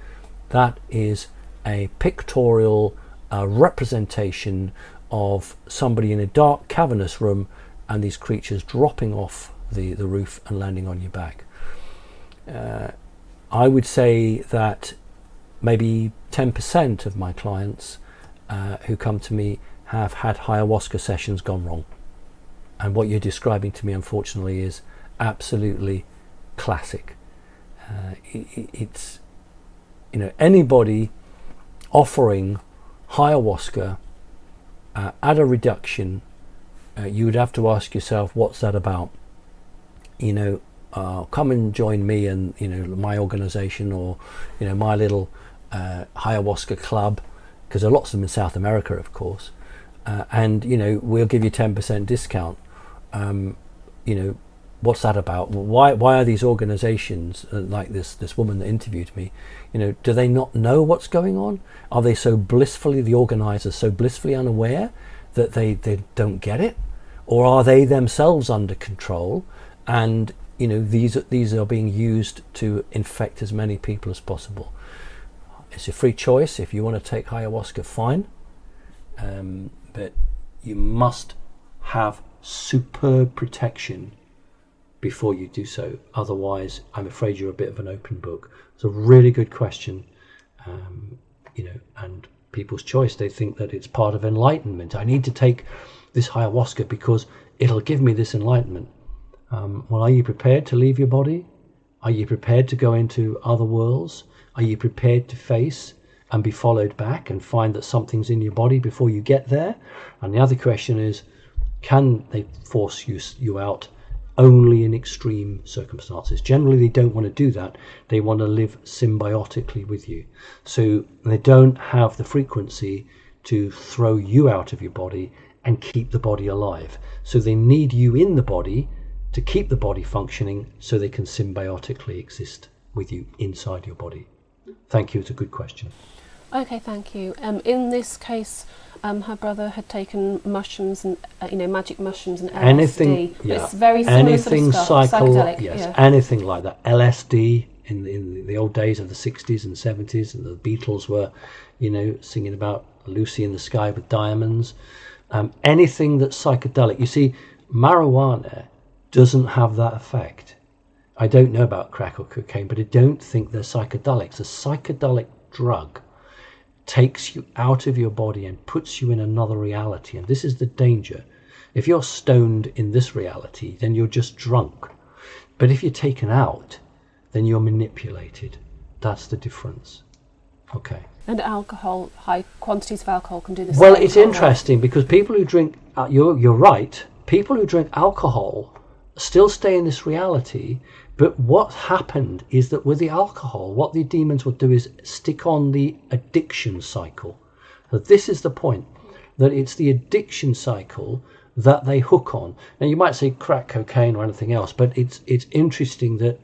A: That is a pictorial representation of somebody in a dark cavernous room and these creatures dropping off the roof and landing on your back. I would say that maybe 10% of my clients who come to me have had ayahuasca sessions gone wrong. And what you're describing to me, unfortunately, is absolutely classic. It's, anybody offering ayahuasca at a reduction, you would have to ask yourself, what's that about? Come and join me and my organization, or my little ayahuasca club, because there are lots of them in South America, of course, and we'll give you 10% discount. What's that about? Why are these organizations like this woman that interviewed me, do they not know what's going on? Are they so blissfully, the organizers so blissfully unaware that they don't get it? Or are they themselves under control, and these are being used to infect as many people as possible? It's a free choice. If you want to take ayahuasca, fine, but you must have superb protection before you do so. Otherwise, I'm afraid you're a bit of an open book. It's a really good question, and people's choice. They think that it's part of enlightenment. I need to take this ayahuasca because it'll give me this enlightenment. Well, are you prepared to leave your body? Are you prepared to go into other worlds? Are you prepared to face and be followed back and find that something's in your body before you get there? And the other question is, can they force you out only in extreme circumstances? Generally, they don't want to do that. They want to live symbiotically with you. So they don't have the frequency to throw you out of your body and keep the body alive. So they need you in the body to keep the body functioning so they can symbiotically exist with you inside your body. Thank you. It's a good question.
B: Okay, thank you. In this case, her brother had taken mushrooms and magic mushrooms and LSD.
A: Anything,
B: It's very similar
A: anything
B: sort of stuff, psychedelic.
A: Yes,
B: yeah.
A: anything like that. LSD in the old days of the 60s and 70s, and the Beatles were, singing about Lucy in the Sky with Diamonds. Anything that's psychedelic. You see, marijuana doesn't have that effect. I don't know about crack or cocaine, but I don't think they're psychedelics. A psychedelic drug takes you out of your body and puts you in another reality, and this is the danger. If you're stoned in this reality, then you're just drunk. But if you're taken out, then you're manipulated. That's the difference. Okay.
B: And alcohol, high quantities of alcohol can do the same.
A: Well, it's interesting because people who drink, you're right, people who drink alcohol still stay in this reality. But what happened is that with the alcohol, what the demons will do is stick on the addiction cycle. So this is the point, that it's the addiction cycle that they hook on. Now you might say crack cocaine or anything else, but it's interesting that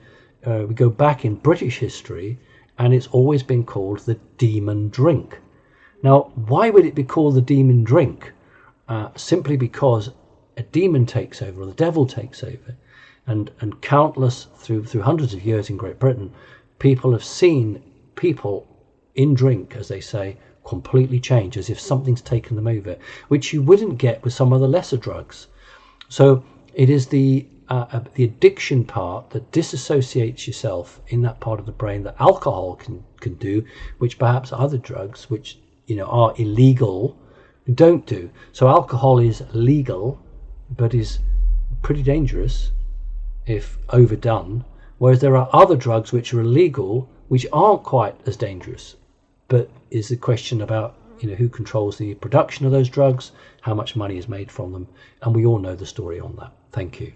A: we go back in British history and it's always been called the demon drink. Now, why would it be called the demon drink? Simply because a demon takes over, or the devil takes over. And countless, through hundreds of years in Great Britain, people have seen people in drink, as they say, completely change, as if something's taken them over, which you wouldn't get with some of the lesser drugs. So it is the addiction part that disassociates yourself in that part of the brain that alcohol can do, which perhaps other drugs, which are illegal, don't do. So alcohol is legal, but is pretty dangerous if overdone, whereas there are other drugs which are illegal which aren't quite as dangerous, but is the question about who controls the production of those drugs, how much money is made from them, and we all know the story on that. Thank you.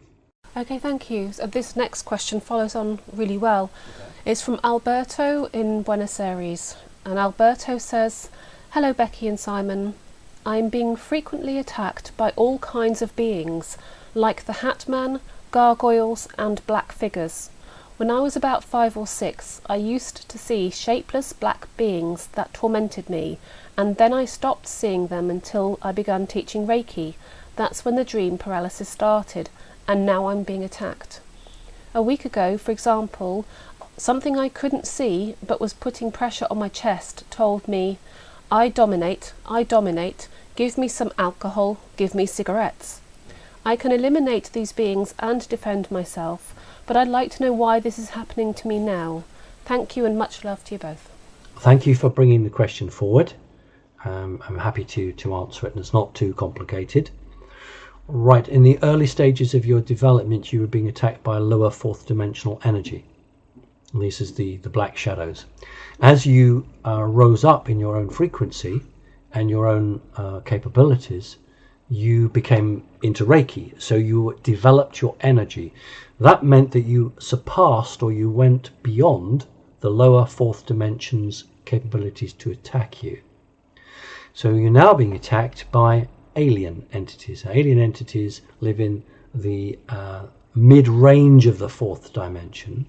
B: Okay, thank you. So this next question follows on really well. It's from Alberto in Buenos Aires. And Alberto says, "Hello Becky and Simon. I'm being frequently attacked by all kinds of beings, like the Hat Man, gargoyles and black figures. When I was about 5 or 6, I used to see shapeless black beings that tormented me, and then I stopped seeing them until I began teaching Reiki. That's when the dream paralysis started, and now I'm being attacked. A week ago, for example, something I couldn't see but was putting pressure on my chest told me, 'I dominate, give me some alcohol, give me cigarettes.' I can eliminate these beings and defend myself, but I'd like to know why this is happening to me now. Thank you and much love to you both."
A: Thank you for bringing the question forward. I'm happy to answer it, and it's not too complicated. Right, in the early stages of your development, you were being attacked by a lower fourth dimensional energy. This is the black shadows. As you rose up in your own frequency and your own capabilities, you became into Reiki, so you developed your energy. That meant that you surpassed, or you went beyond, the lower fourth dimension's capabilities to attack you. So you're now being attacked by alien entities. Alien entities live in the mid-range of the fourth dimension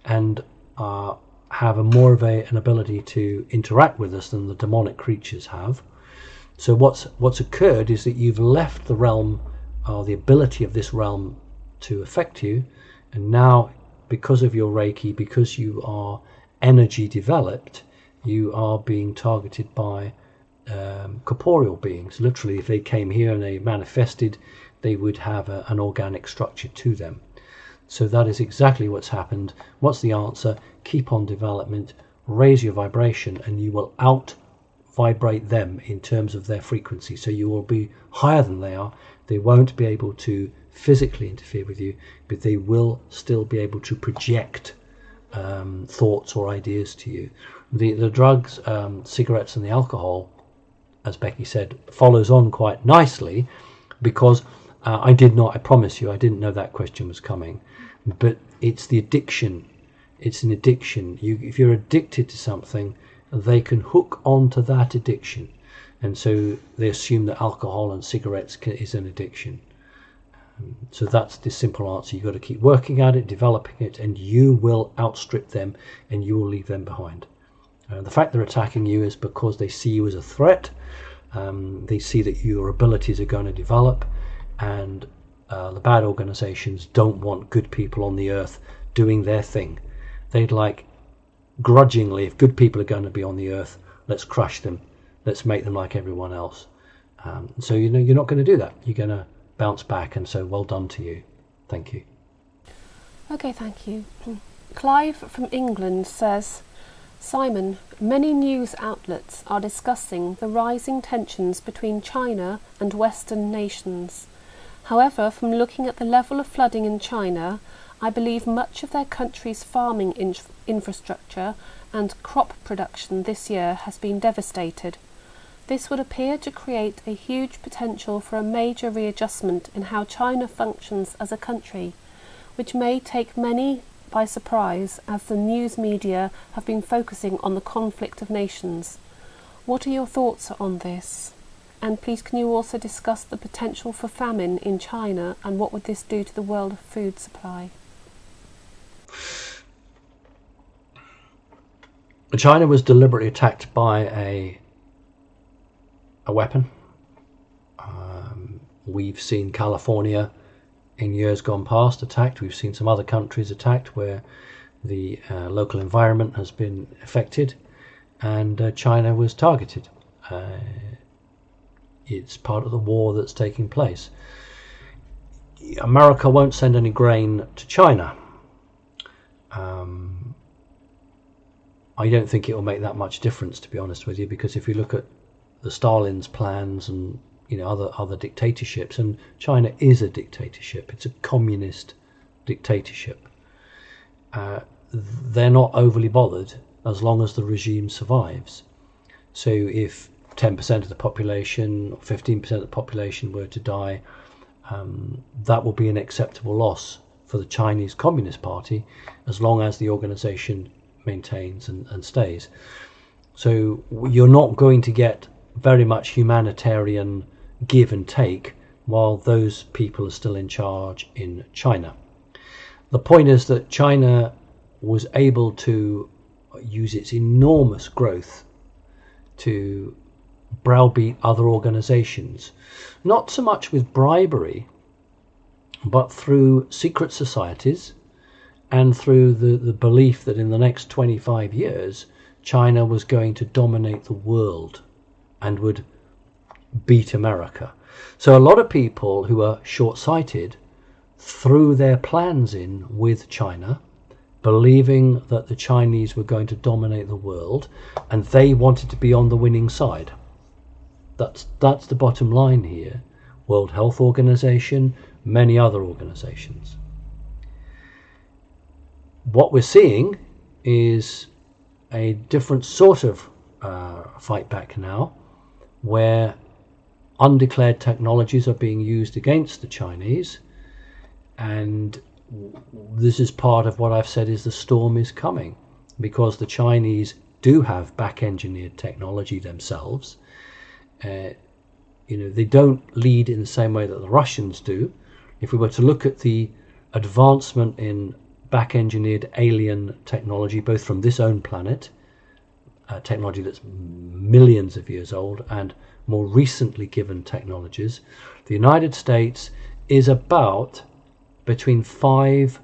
A: and have more of an ability to interact with us than the demonic creatures have. So what's occurred is that you've left the realm, or the ability of this realm to affect you, and now, because of your Reiki, because you are energy developed, you are being targeted by corporeal beings. Literally, if they came here and they manifested, they would have an organic structure to them. So that is exactly what's happened. What's the answer? Keep on development, raise your vibration, and you will out vibrate them in terms of their frequency. So you will be higher than they are. They won't be able to physically interfere with you, but they will still be able to project thoughts or ideas to you. The drugs, cigarettes and the alcohol, as Becky said, follows on quite nicely, because I promise you, I didn't know that question was coming, but it's the addiction. It's an addiction. If you're addicted to something, they can hook onto that addiction, and so they assume that alcohol and cigarettes is an addiction. So that's the simple answer. You've got to keep working at it, developing it, and you will outstrip them and you will leave them behind. The fact they're attacking you is because they see you as a threat. They see that your abilities are going to develop, and the bad organizations don't want good people on the earth doing their thing. They'd like, grudgingly, if good people are going to be on the earth, let's crush them, let's make them like everyone else. So you're not going to do that. You're going to bounce back, and so well done to you. Thank you.
B: Okay, thank you. Clive from England says, "Simon, many news outlets are discussing the rising tensions between China and Western nations. However, from looking at the level of flooding in China, I believe much of their country's farming infrastructure and crop production this year has been devastated. This would appear to create a huge potential for a major readjustment in how China functions as a country, which may take many by surprise, as the news media have been focusing on the conflict of nations. What are your thoughts on this? And please, can you also discuss the potential for famine in China, and what would this do to the world food supply?"
A: China was deliberately attacked by a weapon. We've seen California in years gone past attacked. We've seen some other countries attacked where the local environment has been affected, and China was targeted. It's part of the war that's taking place. America won't send any grain to China. I don't think it will make that much difference, to be honest with you, because if you look at the Stalin's plans and other dictatorships, and China is a dictatorship, it's a communist dictatorship, they're not overly bothered as long as the regime survives. So if 10% of the population or 15% of the population were to die, that will be an acceptable loss for the Chinese Communist Party as long as the organization maintains and stays. So you're not going to get very much humanitarian give and take while those people are still in charge in China. The point is that China was able to use its enormous growth to browbeat other organizations, not so much with bribery, but through secret societies and through the belief that in the next 25 years China was going to dominate the world and would beat America. So a lot of people who are short-sighted threw their plans in with China, believing that the Chinese were going to dominate the world and they wanted to be on the winning side. That's the bottom line here. World Health Organization, many other organizations. What we're seeing is a different sort of fight back now, where undeclared technologies are being used against the Chinese, and this is part of what I've said is the storm is coming, because the Chinese do have back-engineered technology themselves. They don't lead in the same way that the Russians do. If we were to look at the advancement in back-engineered alien technology, both from this own planet, technology that's millions of years old, and more recently given technologies, the United States is about between 5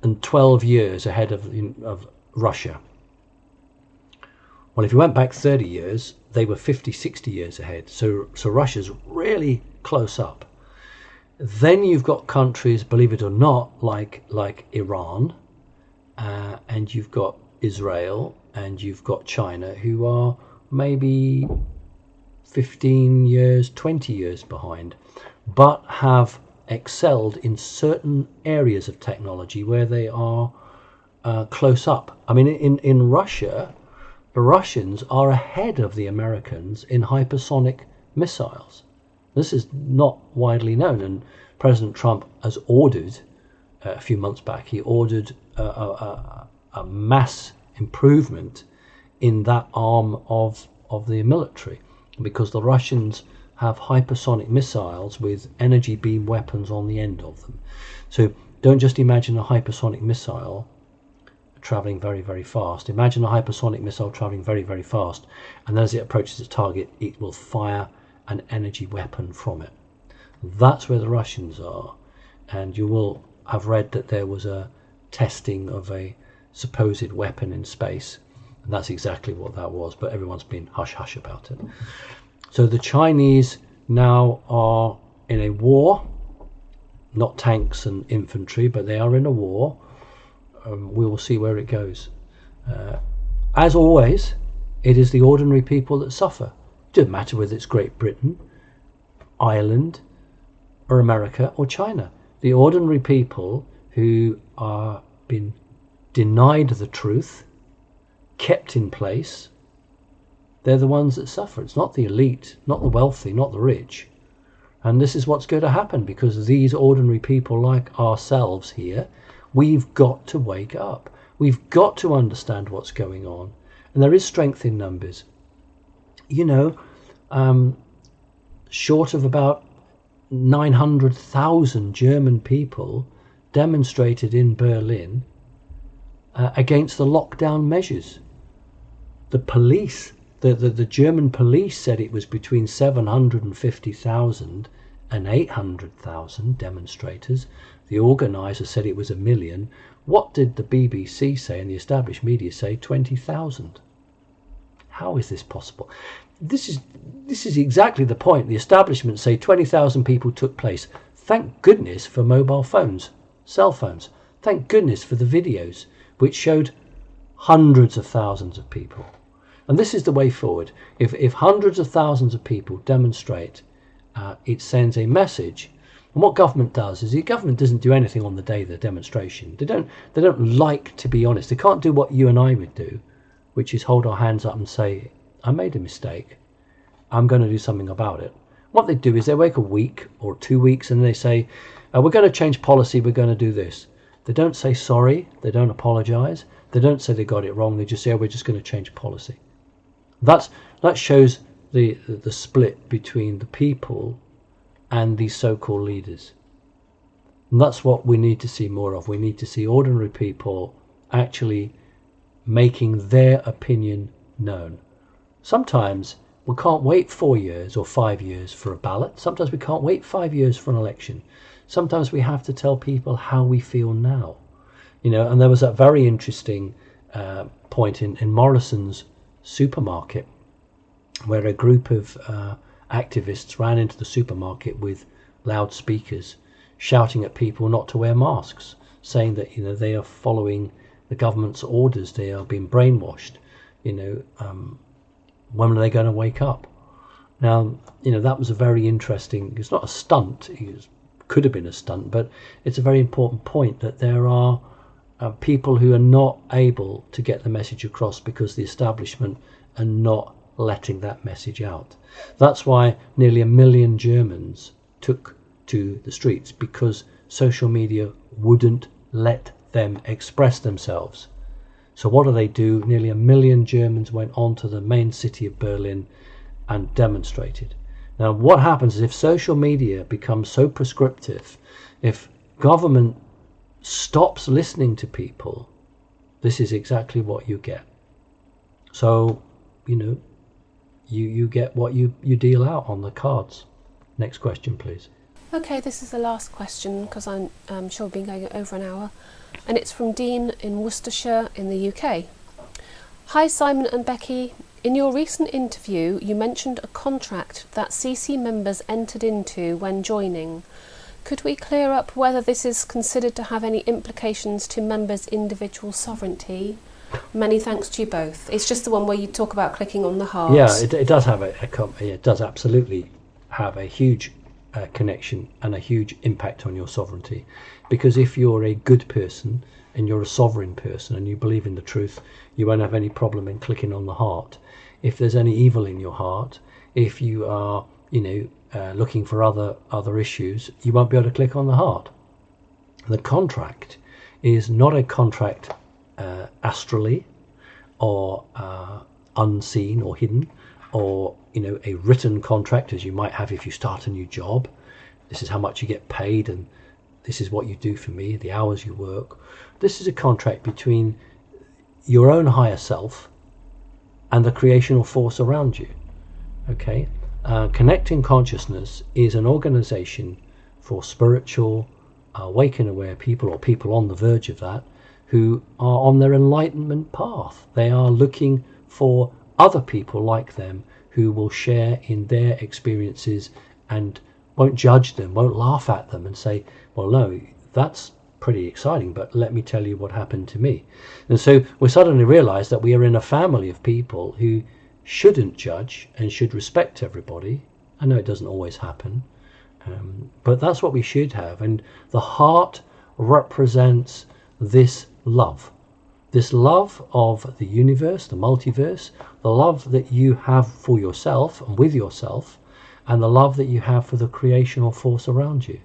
A: and 12 years ahead of Russia. Well, if you went back 30 years, they were 50, 60 years ahead. So Russia's really close up. Then you've got countries, believe it or not, like Iran, and you've got Israel, and you've got China, who are maybe 15 years, 20 years behind, but have excelled in certain areas of technology where they are close up. I mean, in Russia, the Russians are ahead of the Americans in hypersonic missiles. This is not widely known, and President Trump has ordered, a few months back, he ordered a mass improvement in that arm of the military, because the Russians have hypersonic missiles with energy beam weapons on the end of them. So don't just imagine a hypersonic missile traveling very, very fast. Imagine a hypersonic missile traveling very, very fast, and as it approaches its target, it will fire an energy weapon from it. That's where the Russians are. And you will have read that there was a testing of a supposed weapon in space, and that's exactly what that was, but everyone's been hush-hush about it. So the Chinese now are in a war, not tanks and infantry, but they are in a war. We will see where it goes. As always, it is the ordinary people that suffer. It doesn't matter whether it's Great Britain, Ireland, or America, or China. The ordinary people who are being denied the truth, kept in place, they're the ones that suffer. It's not the elite, not the wealthy, not the rich. And this is what's going to happen, because these ordinary people like ourselves here, we've got to wake up. We've got to understand what's going on. And there is strength in numbers. Short of about 900,000 German people demonstrated in Berlin against the lockdown measures. The police, the German police said it was between 750,000 and 800,000 demonstrators. The organiser said it was 1 million. What did the BBC say and the established media say? 20,000. How is this possible? This is exactly the point. The establishment say 20,000 people took place. Thank goodness for mobile phones, cell phones. Thank goodness for the videos, which showed hundreds of thousands of people. And this is the way forward. If hundreds of thousands of people demonstrate, it sends a message. And what government does is the government doesn't do anything on the day of the demonstration. They don't like to be honest. They can't do what you and I would do. which is hold our hands up and say, I made a mistake, I'm going to do something about it. What they do is they wait a week or 2 weeks and they say, we're going to change policy, we're going to do this. They don't say sorry, they don't apologize, they don't say they got it wrong, they just say, we're just going to change policy. That shows the split between the people and these so-called leaders. And that's what we need to see more of. We need to see ordinary people actually making their opinion known. Sometimes we can't wait 4 years or 5 years for a ballot. Sometimes we can't wait 5 years for an election. Sometimes we have to tell people how we feel now. And there was that very interesting point in Morrison's supermarket where a group of activists ran into the supermarket with loudspeakers shouting at people not to wear masks, saying that they are following the government's orders, they are being brainwashed. When are they going to wake up? Now, that was a very interesting, it's not a stunt, it could have been a stunt, but it's a very important point that there are people who are not able to get the message across because the establishment are not letting that message out. That's why nearly 1 million Germans took to the streets, because social media wouldn't let them express themselves. So what do? Nearly 1 million Germans went on to the main city of Berlin and demonstrated. Now what happens is if social media becomes so prescriptive, if government stops listening to people, this is exactly what you get. So, you get what you deal out on the cards. Next question, please.
B: Okay, this is the last question because I'm sure we've been going over an hour. And it's from Dean in Worcestershire in the UK. Hi Simon and Becky. In your recent interview, you mentioned a contract that CC members entered into when joining. Could we clear up whether this is considered to have any implications to members' individual sovereignty? Many thanks to you both. It's just the one where you talk about clicking on the heart.
A: Yeah, it does have it does absolutely have a huge connection and a huge impact on your sovereignty. Because if you're a good person and you're a sovereign person and you believe in the truth, you won't have any problem in clicking on the heart. If there's any evil in your heart, if you are, looking for other issues, you won't be able to click on the heart. The contract is not a contract astrally or unseen or hidden, or a written contract as you might have if you start a new job. This is how much you get paid and this is what you do for me, the hours you work. This is a contract between your own higher self and the creational force around you. Okay, Connecting Consciousness is an organization for spiritual, awake and aware people, or people on the verge of that, who are on their enlightenment path. They are looking for other people like them who will share in their experiences and won't judge them, won't laugh at them and say, well, no, that's pretty exciting, but let me tell you what happened to me. And so we suddenly realize that we are in a family of people who shouldn't judge and should respect everybody. I know it doesn't always happen, but that's what we should have. And the heart represents this love of the universe, the multiverse, the love that you have for yourself and with yourself, and the love that you have for the creational force around you.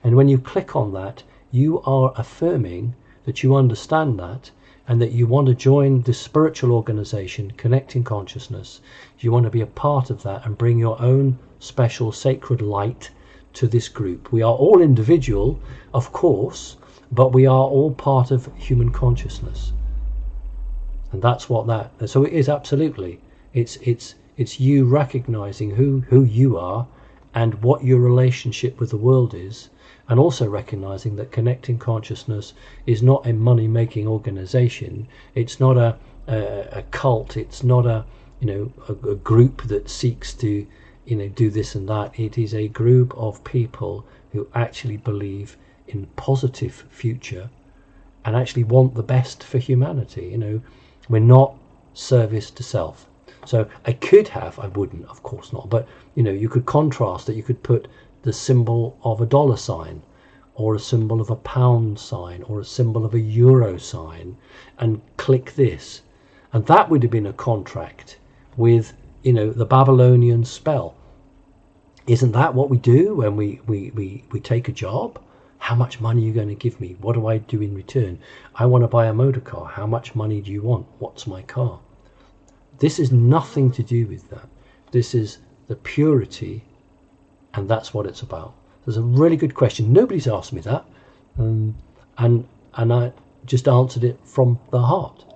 A: And when you click on that, you are affirming that you understand that and that you want to join this spiritual organization, Connecting Consciousness. You want to be a part of that and bring your own special sacred light to this group. We are all individual, of course, but we are all part of human consciousness. And that's what that, so it is absolutely, it's you recognizing who you are and what your relationship with the world is, and also recognizing that Connecting Consciousness is not a money-making organization. It's not a cult. It's not a group that seeks to do this and that. It is a group of people who actually believe in positive future and actually want the best for humanity. We're not service to self. So I wouldn't, of course not, but you could contrast that. You could put the symbol of a dollar sign, or a symbol of a pound sign, or a symbol of a euro sign, and click this,
C: And that would have been a contract with, the Babylonian spell. Isn't that what we do when we take a job? How much money are you going to give me? What do I do in return? I want to buy a motor car. How much money do you want? What's my car? This is nothing to do with that. This is the purity, and that's what it's about. There's a really good question. Nobody's asked me that, and I just answered it from the heart.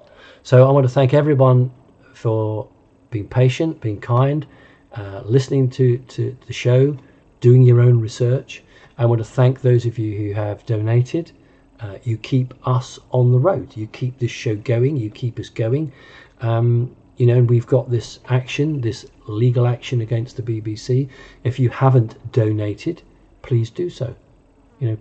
C: So I want to thank everyone for being patient, being kind, listening to the show, doing your own research. I want to thank those of you who have donated. You keep us on the road. You keep this show going. You keep us going. And we've got this action, this legal action against the BBC. If you haven't donated, please do so.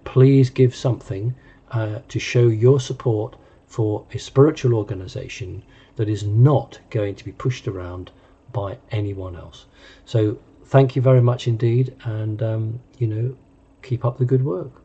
C: Please give something to show your support for a spiritual organisation that is not going to be pushed around by anyone else. So thank you very much indeed, and keep up the good work.